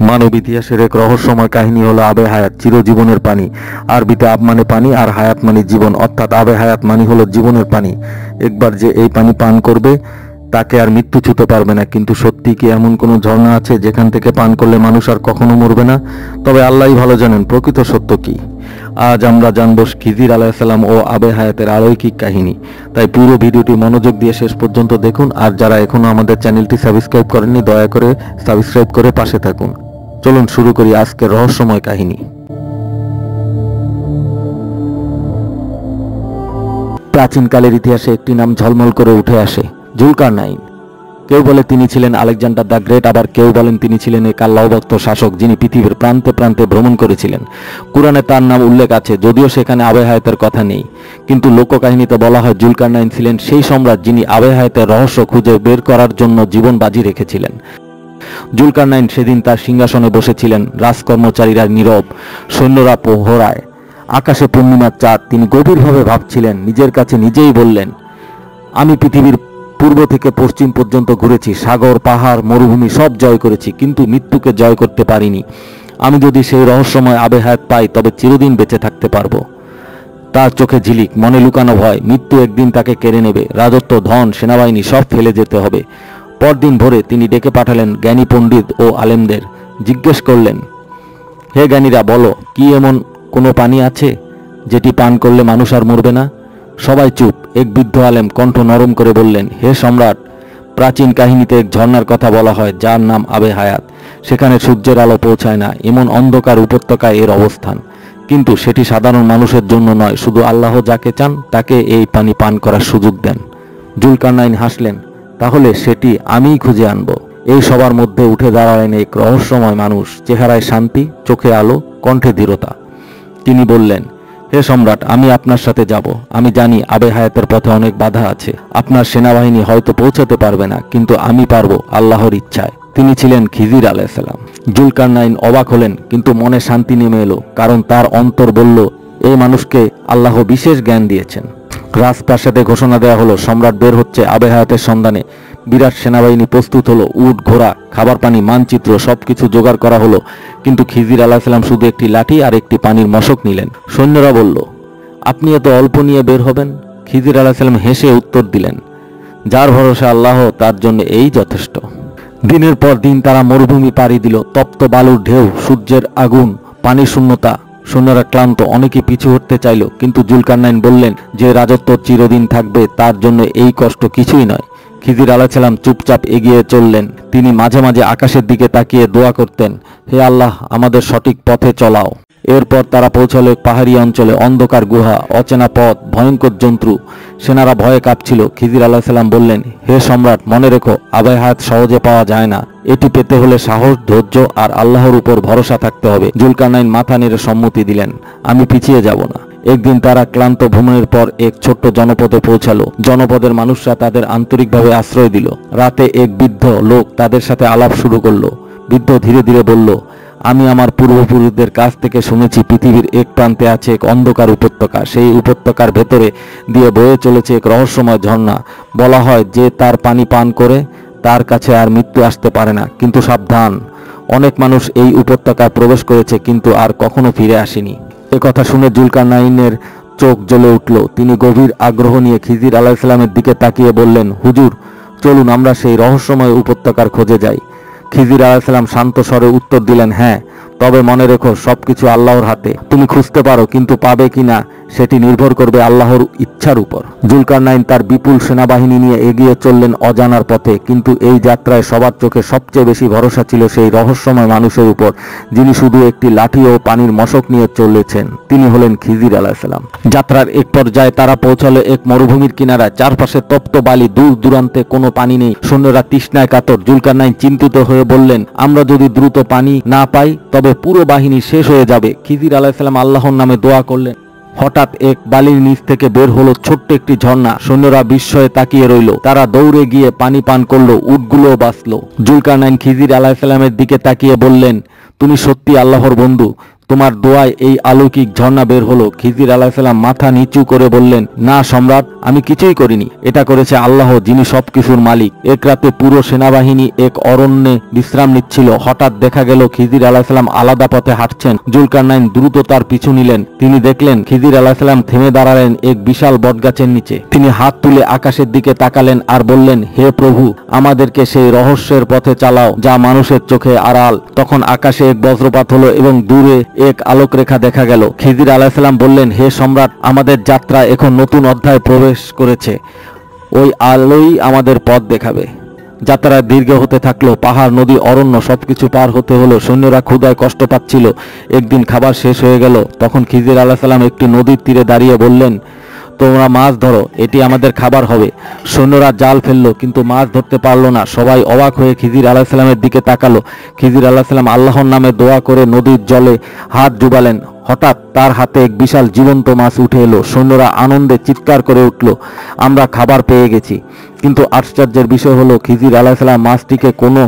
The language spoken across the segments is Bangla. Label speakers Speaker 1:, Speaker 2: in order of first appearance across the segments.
Speaker 1: মানব ইতিহাসের এক রহস্যময় কাহিনী হলো আবে হায়াত, চিরজীবনের পানি। আরবিতে আব মানে পানি আর হায়াত মানে জীবন, অর্থাৎ আবে হায়াত মানে হলো জীবনের পানি। একবার যে এই পানি পান করবে তাকে আর মৃত্যু ছুঁতে পারবে না। কিন্তু সত্যি কি এমন কোনো ঝর্ণা আছে যেখান থেকে পান করলে মানুষ আর কখনো মরবে না? তবে আল্লাহই ভালো জানেন প্রকৃত সত্য কি। আজ আমরা জানবো খিজির আলাইহিসসালাম ও আবে হায়াতের অলৌকিক কাহিনী। তাই পুরো ভিডিওটি মনোযোগ দিয়ে শেষ পর্যন্ত দেখুন। আর যারা এখনো আমাদের চ্যানেলটি সাবস্ক্রাইব করেননি, দয়া করে সাবস্ক্রাইব করে পাশে থাকুন। চলুন শুরু করি আজকের রহস্যময় কাহিনী। প্রাচীনকালের ইতিহাসে একটি নাম ঝলমল করে উঠে আসে, জুলকারনাইন। কেউ বলে তিনি ছিলেন আলেকজান্ডার দ্য গ্রেট, আবার কেউ বলেন তিনি ছিলেন এক আল্লাহভক্ত শাসক যিনি পৃথিবীর প্রান্তে প্রান্তে ভ্রমণ করেছিলেন। কুরআনে তার নাম উল্লেখ আছে, যদিও সেখানে আবে হায়াতের কথা নেই। কিন্তু লোককাহিনীতে বলা হয় জুলকারনাইন ছিলেন সেই সম্রাট যিনি আবে হায়াতের রহস্য খুঁজে বের করার জন্য জীবন বাজি রেখেছিলেন। জুলকারনাইন সেদিন তার সিংহাসনে বসেছিলেন, রাজকর্মচারীরা নীরব, সৈন্যরা প্রহরায়, আকাশে পূর্ণিমার চাঁদ। তিনি গভীরভাবে ভাবছিলেন, নিজের কাছে নিজেই বললেন, আমি পৃথিবীর পূর্ব থেকে পশ্চিম পর্যন্ত ঘুরেছি, সাগর, পাহাড়, মরুভূমি সব জয় করেছি, কিন্তু মৃত্যুকে জয় করতে পারিনি। আমি যদি সেই রহস্যময় আবে হায়াত পাই তবে চিরদিন বেঁচে থাকতে পারবো। তার চোখে ঝিলিক, মনে লুকানো ভয়, মৃত্যু একদিন তাকে কেড়ে নেবে। রাজত্ব, ধন, সেনাবাহিনী সব ফেলে যেতে হবে। পরদিন ভোরে তিনি ডেকে পাঠালেন জ্ঞানী পণ্ডিত ও আলেমদের। জিজ্ঞেস করলেন, হে জ্ঞানীরা, বলো, কি এমন কোনো পানি আছে যেটি পান করলে মানুষ আর মরবে না? সবাই চুপ। এক বৃদ্ধ আলেম কণ্ঠ নরম করে বললেন, হে সম্রাট, প্রাচীন কাহিনীতে এক ঝর্ণার কথা বলা হয় যার নাম আবে হায়াত। সেখানে সূর্যের আলো পৌঁছায় না, এমন অন্ধকার উপত্যকায় এর অবস্থান। কিন্তু সেটি সাধারণ মানুষের জন্য নয়, শুধু আল্লাহ যাকে চান তাকে এই পানি পান করার সুযোগ দেন। জুলকারনাইন হাসলেন, তাহলে সেটি আমিই খুঁজে আনব। এই সবার মধ্যে উঠে দাঁড়ালেন এক রহস্যময় মানুষ, চেহারায় শান্তি, চোখে আলো, কণ্ঠে দৃঢ়তা। তিনি বললেন, হে সম্রাট, আমি আপনার সাথে যাব। আমি জানি আবে হায়াতের পথে অনেক বাধা আছে। আপনার সেনাবাহিনী হয়তো পৌঁছাতে পারবে না, কিন্তু আমি পারবো আল্লাহর ইচ্ছায়। তিনি ছিলেন খিজির আলাইহিসসালাম। জুলকারনাইন অবাক হলেন, কিন্তু মনে শান্তি নেমে এলো, কারণ তার অন্তর বলল, এই মানুষকে আল্লাহ বিশেষ জ্ঞান দিয়েছেন। রাজপ্রাসাদে ঘোষণা দেওয়া হলো, সম্রাট বের হচ্ছে আবে হায়াতের সন্ধানে। বিরাট সেনাবাহিনী প্রস্তুত হলো, উট, ঘোড়া, খাবার পানি, মানচিত্র সবকিছু জোগাড় করা হলো। কিন্তু খিজির আলাইহিসসালাম শুধু একটি লাঠি আর একটি পানির মশক নিলেন। সৈন্যরা বলল, আপনি এত অল্প নিয়ে বের হবেন? খিজির আলাইহিসসালাম হেসে উত্তর দিলেন, যার ভরসা আল্লাহ তার জন্য এই যথেষ্ট। দিনের পর দিন তারা মরুভূমি পাড়ি দিল, তপ্ত বালুর ঢেউ, সূর্যের আগুন, পানির শূন্যতা। সৈন্যরা ক্লান্ত, অনেকে পিছু হটতে চাইল, কিন্তু জুলকারনাইন বললেন, যে রাজত্ব চিরদিন থাকবে তার জন্য এই কষ্ট কিছুই নয়। খিজির আলাইহিসসালাম চুপচাপ এগিয়ে চললেন। তিনি মাঝে মাঝে আকাশের দিকে তাকিয়ে দোয়া করতেন, হে আল্লাহ, আমাদের সঠিক পথে চলাও। এরপর তারা পৌঁছল এক পাহাড়ি অঞ্চলে, অন্ধকার গুহা, অচেনা পথ, ভয়ঙ্কর জন্তু। সেনারা ভয়ে কাঁপছিল। খিজির আলাইহিসসালাম বললেন, হে সম্রাট, মনে রেখো, আবে হায়াত সহজে পাওয়া যায় না। এটি পেতে হলে সাহস, ধৈর্য আর আল্লাহর উপর ভরসা থাকতে হবে। জুলকারনাইন মাথা নেড়ে সম্মতি দিলেন, আমি পিছিয়ে যাব না। একদিন তারা ক্লান্ত ভ্রমণের পর এক ছোট্ট জনপদে পৌঁছালো। জনপদের মানুষরা তাদের আন্তরিকভাবে আশ্রয় দিল। রাতে এক বৃদ্ধ লোক তাদের সাথে আলাপ শুরু করলো। বৃদ্ধ ধীরে ধীরে বলল, আমি আমার পূর্বপুরুষদের কাছ থেকে শুনেছি পৃথিবীর এক প্রান্তে আছে এক অন্ধকার উপত্যকা। সেই উপত্যকার ভেতরে দিয়ে বয়ে চলেছে এক রহস্যময় ঝর্ণা। বলা হয় যে তার পানি পান করে তার কাছে আর মৃত্যু আসতে পারে না। কিন্তু সাবধান, অনেক মানুষ এই উপত্যকায় প্রবেশ করেছে কিন্তু আর কখনো ফিরে আসেনি। কথা শুনে জুলকারনাইনের চোখ জ্বলে উঠল। তিনি গভীর আগ্রহ নিয়ে খিজির আলাইহিসসালামের দিকে তাকিয়ে বললেন, হুজুর, চলুন আমরা সেই রহস্যময় উপত্যকার খোঁজে যাই। খিজির আলাইহিসসালাম শান্ত স্বরে উত্তর দিলেন, হ্যাঁ, তবে মনে রেখো, সবকিছু আল্লাহর হাতে। তুমি খুঁজতে পারো, কিন্তু পাবে কিনা সেটি নির্ভর করবে আল্লাহর ইচ্ছার উপর। জুলকারনাইন তার বিপুল সেনাবাহিনী নিয়ে এগিয়ে চললেন অজানার পথে। কিন্তু এই যাত্রায় সবার চোখে সবচেয়ে বেশি ভরসা ছিল সেই রহস্যময় মানুষের উপর, যিনি শুধু একটি লাঠি ও পানির মশক নিয়ে চলেছেন। তিনি হলেন খিজির আলাইহিসসালাম। যাত্রার এক পর্যায়ে তারা পৌঁছালো এক মরুভূমির কিনারায়। চারপাশে তপ্ত বালি, দূর দূরান্তে কোনো পানি নেই। সৈন্যরা তৃষ্ণায় কাতর। জুলকারনাইন চিন্তিত হয়ে বললেন, আমরা যদি দ্রুত পানি না পাই তবে পুরো বাহিনী শেষ হয়ে যাবে। খিজির আলাইহিসসালাম আল্লাহর নামে দোয়া করলেন। হঠাৎ এক বালির নিচ থেকে বের হলো ছোট্ট একটি ঝর্ণা। সৈন্যরা বিস্ময়ে তাকিয়ে রইল। তারা দৌড়ে গিয়ে পানি পান করলো, উটগুলোও বাঁচল। জুলকারনাইন খিজির আলাইহিসসালামের দিকে তাকিয়ে বললেন, তুমি সত্যি আল্লাহর বন্ধু। তোমার দোয়ায় এই অলৌকিক ঝর্ণা বের হলো। খিজির আলাইহিস সালাম মাথা নিচু করে বললেন, না সম্রাট, আমি কিছুই করিনি, এটা করেছে আল্লাহ, যিনি সবকিছুর মালিক। এক রাতে পুরো সেনাবাহিনী এক অরণ্যে বিশ্রাম নিচ্ছিল। হঠাৎ দেখা গেল খিজির আলাইহিস সালাম আলাদা পথে হাঁটছেন। জুলকারনাইন দ্রুত তার পিছু নিলেন। তিনি দেখলেন খিজির আলাইহিস সালাম থেমে দাঁড়ালেন এক বিশাল বটগাছের নিচে। তিনি হাত তুলে আকাশের দিকে তাকালেন আর বললেন, হে প্রভু, আমাদেরকে সেই রহস্যের পথে চালাও যা মানুষের চোখে আড়াল। তখন আকাশে এক বজ্রপাত হলো এবং দূরে এক আলোক রেখা দেখা গেল। খিজির আলাইহিস সালাম বললেন, হে সম্রাট, আমাদের যাত্রা এখন নতুন অধ্যায় প্রবেশ করেছে। ওই আলোই আমাদের পথ দেখাবে। যাত্রা দীর্ঘ হতে থাকলো। পাহাড়, নদী, অরণ্য সবকিছু পার হতে হলো। সৈন্যরা ক্ষুধায় কষ্ট পাচ্ছিল। একদিন খাবার শেষ হয়ে গেল। তখন খিজির আলাইহিস সালাম একটি নদীর তীরে দাঁড়িয়ে বললেন, তোমরা মাছ ধরো, এটি আমাদের খাবার হবে। সৈন্যরা জাল ফেললো, কিন্তু মাছ ধরতে পারলো না। সবাই অবাক হয়ে খিজির আলাইহিস সালামের দিকে তাকালো। খিজির আলাইহিস সালাম আল্লাহর নামে দোয়া করে নদীর জলে হাত ডুবালেন। হঠাৎ তার হাতে এক বিশাল জীবন্ত মাছ উঠে এলো। সৈন্যরা আনন্দে চিৎকার করে উঠল, আমরা খাবার পেয়ে গেছি। কিন্তু আশ্চর্যের বিষয় হলো, খিজির আলাইহিস সালাম মাছটিকে কোনো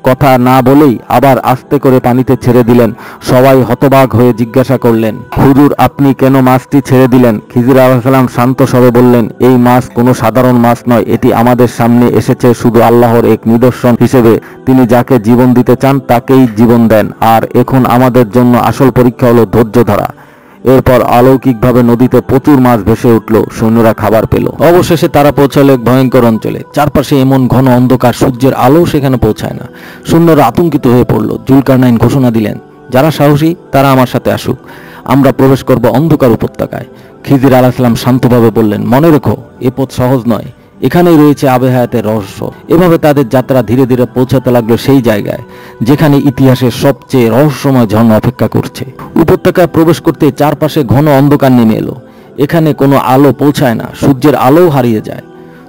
Speaker 1: কথা না বলেই আবার আস্তে করে পানিতে ছেড়ে দিলেন। সবাই হতবাক হয়ে জিজ্ঞাসা করলেন, হুজুর, আপনি কেন মাছটি ছেড়ে দিলেন? খিজির আলাইহিস সালাম শান্ত স্বরে বললেন, এই মাছ কোনো সাধারণ মাছ নয়, এটি আমাদের সামনে এসেছে শুধু আল্লাহর এক নিদর্শন হিসেবে। তিনি যাকে জীবন দিতে চান তাকেই জীবন দেন, আর এখন আমাদের জন্য আসল পরীক্ষা হলো ধৈর্য ধরা। এরপর অলৌকিকভাবে নদীতে প্রচুর মাছ ভেসে উঠল। সৈন্যরা খাবার পেল। অবশেষে তারা পৌঁছালো এক ভয়ঙ্কর অঞ্চলে। চারপাশে এমন ঘন অন্ধকার, সূর্যের আলো সেখানে পৌঁছায় না। সৈন্যরা আতঙ্কিত হয়ে পড়ল। জুলকারনাইন ঘোষণা দিলেন, যারা সাহসী তারা আমার সাথে আসুক, আমরা প্রবেশ করব অন্ধকার উপত্যকায়। খিজির আলাইহিস সালাম শান্তভাবে বললেন, মনে রেখো, এ পথ সহজ নয়, এখানেই রয়েছে আবে হায়াতের রহস্য। এভাবে তাদের যাত্রা ধীরে ধীরে পৌঁছাতে লাগলো সেই জায়গায় যেখানে ইতিহাসের সবচেয়ে রহস্যময় ঝর্ণা অপেক্ষা করছে। উপত্যকায় প্রবেশ করতে চারপাশে ঘন অন্ধকার নেমে এলো। এখানে কোনো আলো পৌঁছায় না, সূর্যের আলোও হারিয়ে যায়।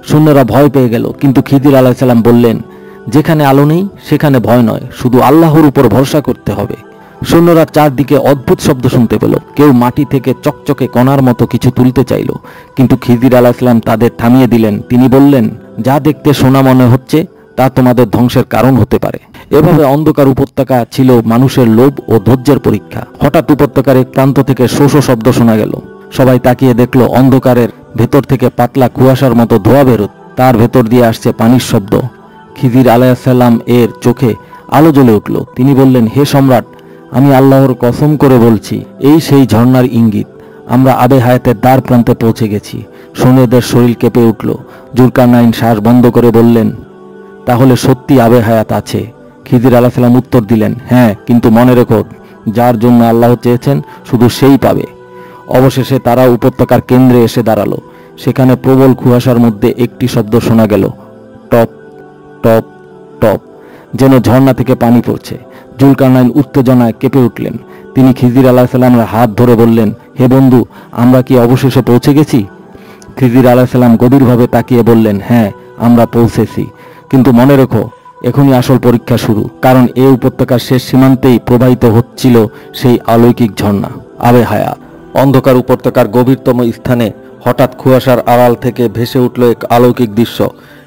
Speaker 1: সৈন্যরা ভয় পেয়ে গেল, কিন্তু খিজির আলাইহিস সালাম বললেন, যেখানে আলো নেই সেখানে ভয় নয়, শুধু আল্লাহর উপর ভরসা করতে হবে। সৈন্যরা চারদিকে অদ্ভুত শব্দ শুনতে পেল। কেউ মাটি থেকে চকচকে কণার মতো কিছু তুলতে চাইল, কিন্তু খিজির আলাইহিস সালাম তাদের থামিয়ে দিলেন। তিনি বললেন, যা দেখতে সোনা মনে হচ্ছে তা তোমাদের ধ্বংসের কারণ হতে পারে। এভাবে অন্ধকার উপত্যকা ছিল মানুষের লোভ ও ধৈর্যের পরীক্ষা। হঠাৎ উপত্যকার এক প্রান্ত থেকে শো শো শব্দ শোনা গেল। সবাই তাকিয়ে দেখলো অন্ধকারের ভেতর থেকে পাতলা কুয়াশার মতো ধোঁয়া বেরোত। তার ভেতর দিয়ে আসছে পানির শব্দ। খিজির আলাইহিস সালাম এর চোখে আলো জ্বলে উঠল। তিনি বললেন, হে সম্রাট, আমি আল্লাহর কসম করে বলছি, এই সেই ঝর্ণার ইঙ্গিত। আমরা আবে হায়াতের দ্বার প্রান্তে পৌঁছে গেছি। সৈন্যদের শরীর কেঁপে উঠল। জুলকারনাইন শ্বাস বন্ধ করে বললেন, তাহলে সত্যি আবে হায়াত আছে? খিজির আলাইহিস সালাম উত্তর দিলেন, হ্যাঁ, কিন্তু মনে রেখো, যার জন্য আল্লাহ চেয়েছেন শুধু সেই পাবে। অবশেষে তারা উপত্যকার কেন্দ্রে এসে দাঁড়ালো। সেখানে প্রবল কুয়াশার মধ্যে একটি শব্দ শোনা গেল, টপ টপ টপ, যেন ঝর্ণা থেকে পানি পড়ছে। জুলকারনাইন উত্তেজনায় কেঁপে উঠলেন। তিনি খিজির আলাইহিস সালামের হাত ধরে বললেন, হে বন্ধু, আমরা কি অবশেষে পৌঁছে গেছি? খিজির আলাইহিস সালাম গভীরভাবে তাকিয়ে বললেন, হ্যাঁ, আমরা পৌঁছেছি, কিন্তু মনে রেখো, এখনই আসল পরীক্ষা শুরু। কারণ এই উপত্যকার শেষ সীমান্তেই প্রবাহিত হচ্ছিল সেই অলৌকিক ঝর্ণা আবে হায়াত। অন্ধকার উপত্যকার গভীরতম স্থানে হঠাৎ কুয়াশার আড়াল থেকে ভেসে উঠল এক অলৌকিক দৃশ্য।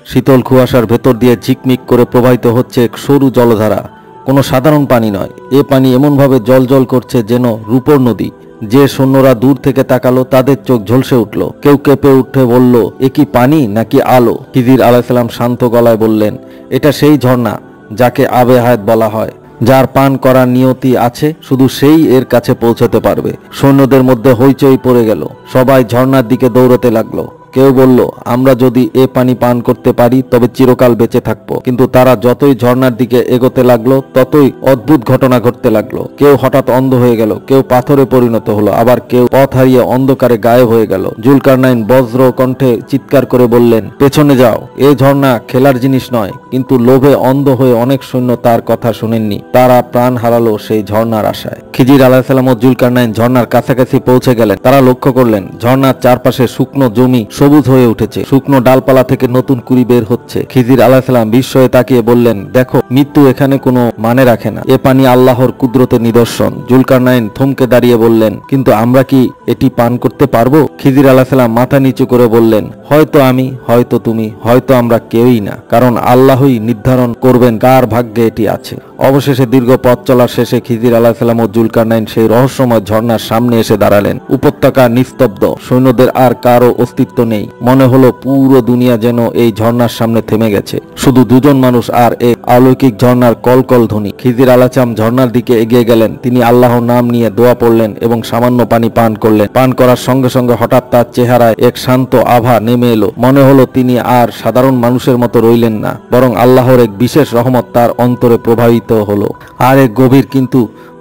Speaker 1: শীতল কুয়াশার ভেতর দিয়ে ঝিকমিক করে প্রবাহিত হচ্ছে এক সরু জলধারা। কোনো সাধারণ পানি নয়, এ পানি এমনভাবে জলজল করছে যেন রূপর নদী। যে সৈন্যরা দূর থেকে তাকালো তাদের চোখ ঝলসে উঠল। কেউ কেঁপে উঠে বলল, এ কি পানি নাকি আলো? খিজির আলাইহিস সালাম শান্ত গলায় বললেন, এটা সেই ঝর্ণা যাকে আবে হায়াত বলা হয়। যার পান করার নিয়তি আছে শুধু সেই এর কাছে পৌঁছতে পারবে। সৈন্যদের মধ্যে হইচই পড়ে গেল। সবাই ঝর্ণার দিকে দৌড়তে লাগলো। কেউ বলল, আমরা যদি এ পানি পান করতে পারি তবে চিরকাল বেঁচে থাকবো। কিন্তু তারা যতই ঝর্ণার দিকে এগোতে লাগলো ততই অদ্ভুত ঘটনা ঘটতে লাগলো। কেউ হঠাৎ অন্ধ হয়ে গেল, কেউ পাথরে পরিণত হলো, আবার কেউ পথ হারিয়ে অন্ধকারে গায়েব হয়ে গেল। জুলকারনাইন বজ্র কণ্ঠে চিৎকার করে বললেন, পেছনে যাও, এ ঝর্ণা খেলার জিনিস নয়। কিন্তু লোভে অন্ধ হয়ে অনেক সৈন্য তার কথা শুনেননি। তারা প্রাণ হারালো সেই ঝর্ণার আশায়। খিজির আলাইহিস সালাম ও জুলকারনাইন ঝর্ণার কাছাকাছি পৌঁছে গেলেন। তারা লক্ষ্য করলেন ঝর্ণার চারপাশে শুকনো জমি সবুজ হয়ে উঠেছে। শুকনো ডালপালা থেকে নতুন কুড়ি বের হচ্ছে। খিজির আলাইহিস সালাম বিস্ময়ে তাকিয়ে বললেন, দেখো, মৃত্যু এখানে কোনো মানে রাখে না। এ পানি আল্লাহর কুদরতের নিদর্শন। জুলকারনাইন থমকে দাঁড়িয়ে বললেন, কিন্তু আমরা কি এটি পান করতে পারবো? খিজির আলাইহিস সালাম মাথা নিচু করে বললেন, হয়তো আমি, হয়তো তুমি, হয়তো আমরা কেউই না। কারণ আল্লাহই নির্ধারণ করবেন কার ভাগ্যে এটি আছে। অবশেষে দীর্ঘ পথ চলার শেষে খিজির আলাইহিসসালাম ও জুলকারনাইন সেই রহস্যময় ঝর্ণার সামনে এসে দাঁড়ালেন। উপত্যকা নিস্তব্ধ, সৈন্যদের আর কারো অস্তিত্ব নেই। মনে হলো পুরো দুনিয়া যেন এই ঝর্ণার সামনে থেমে গেছে। শুধু দুজন মানুষ আর এক অলৌকিক ঝর্ণার কলকল ধ্বনি। খিজির আলাইহিসসালাম ঝর্ণার দিকে এগিয়ে গেলেন। তিনি আল্লাহর নাম নিয়ে দোয়া পড়লেন এবং সামান্য পানি পান করলেন। পান করার সঙ্গে সঙ্গে হঠাৎ তার চেহারায় এক শান্ত আভা নেমে এলো। মনে হলো তিনি আর সাধারণ মানুষের মতো রইলেন না, বরং আল্লাহর এক বিশেষ রহমত তার অন্তরে প্রবাহিত হলো। আর এক গভীর কিন্তু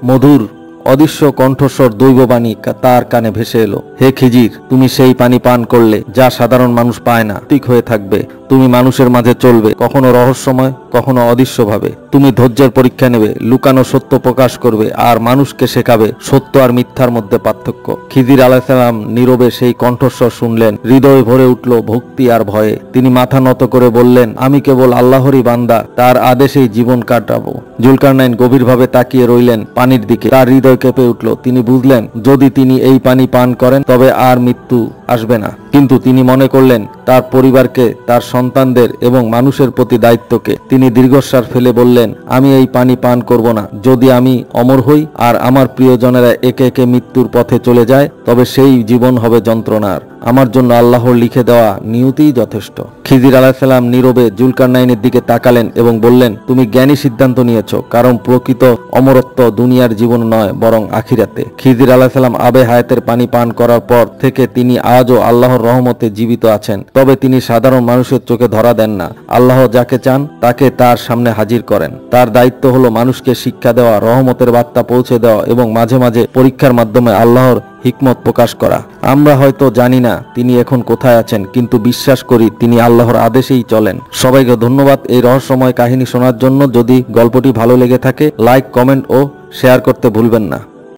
Speaker 1: মধুর অদৃশ্য কণ্ঠস্বর দৈববাণী তার কানে ভেসে এলো। হে খিজির, তুমি সেই পানি পান করলে যা সাধারণ মানুষ পায় না। ঠিক হয়ে থাকবে, তুমি মানুষের মাঝে চলবে, কখনো রহস্যময়, কখনো অদৃশ্যভাবে। তুমি ধৈর্যের পরীক্ষা নেবে, লুকানো সত্য প্রকাশ করবে, আর মানুষকে শেখাবে সত্য আর মিথ্যার মধ্যে পার্থক্য। খিজির আলাইহিসসালাম নীরবে সেই কণ্ঠস্বর শুনলেন। হৃদয় ভরে উঠল ভক্তি আর ভয়ে। তিনি মাথা নত করে বললেন, আমি কেবল আল্লাহরই বান্দা, তার আদেশেই জীবন কাটাবো। জুলকারনাইন গভীরভাবে তাকিয়ে রইলেন পানির দিকে। তার হৃদয় কেঁপে উঠল। তিনি বুঝলেন যদি তিনি এই পানি পান করেন তবে আর মৃত্যু আসবে না। কিন্তু তিনি মনে করলেন তার পরিবারকে, তার সন্তানদের এবং মানুষের প্রতি দায়িত্বকে। তিনি দীর্ঘশ্বাস ফেলে বললেন, আমি এই পানি পান করব না। যদি আমি অমর হই আর আমার প্রিয়জনেরা একে একে মৃত্যুর পথে চলে যায়, তবে সেই জীবন হবে যন্ত্রণার। আমার জন্য আল্লাহর লিখে দেওয়া নিয়তিই যথেষ্ট। খিজির আলাইহিসসালাম নীরবে জুলকারনাইনের দিকে তাকালেন এবং বললেন, তুমি জ্ঞানী সিদ্ধান্ত নিয়েছ, কারণ প্রকৃত অমরত্ব দুনিয়ার জীবন নয়, বরং আখিরাতে। খিজির আলাইহিসসালাম আবে হায়াতের পানি পান করার পর থেকে তিনি আজও আল্লাহর রহমতে জীবিত আছেন। তবে তিনি সাধারণ মানুষের চোখে ধরা দেন না। আল্লাহ যাকে চান তাকে তার সামনে হাজির করেন। তার দায়িত্ব হলো মানুষকে শিক্ষা দেওয়া, রহমতের বার্তা পৌঁছে দেওয়া এবং মাঝে মাঝে পরীক্ষার মাধ্যমে আল্লাহর হিকমত প্রকাশ করা। আমরা হয়তো জানি না তিনি এখন কোথায় আছেন, কিন্তু বিশ্বাস করি তিনি আল্লাহর আদেশেই চলেন। সবাইকে ধন্যবাদ এই রহস্যময় কাহিনী শোনার জন্য। যদি গল্পটি ভালো লেগে থাকে, লাইক, কমেন্ট ও শেয়ার করতে ভুলবেন না।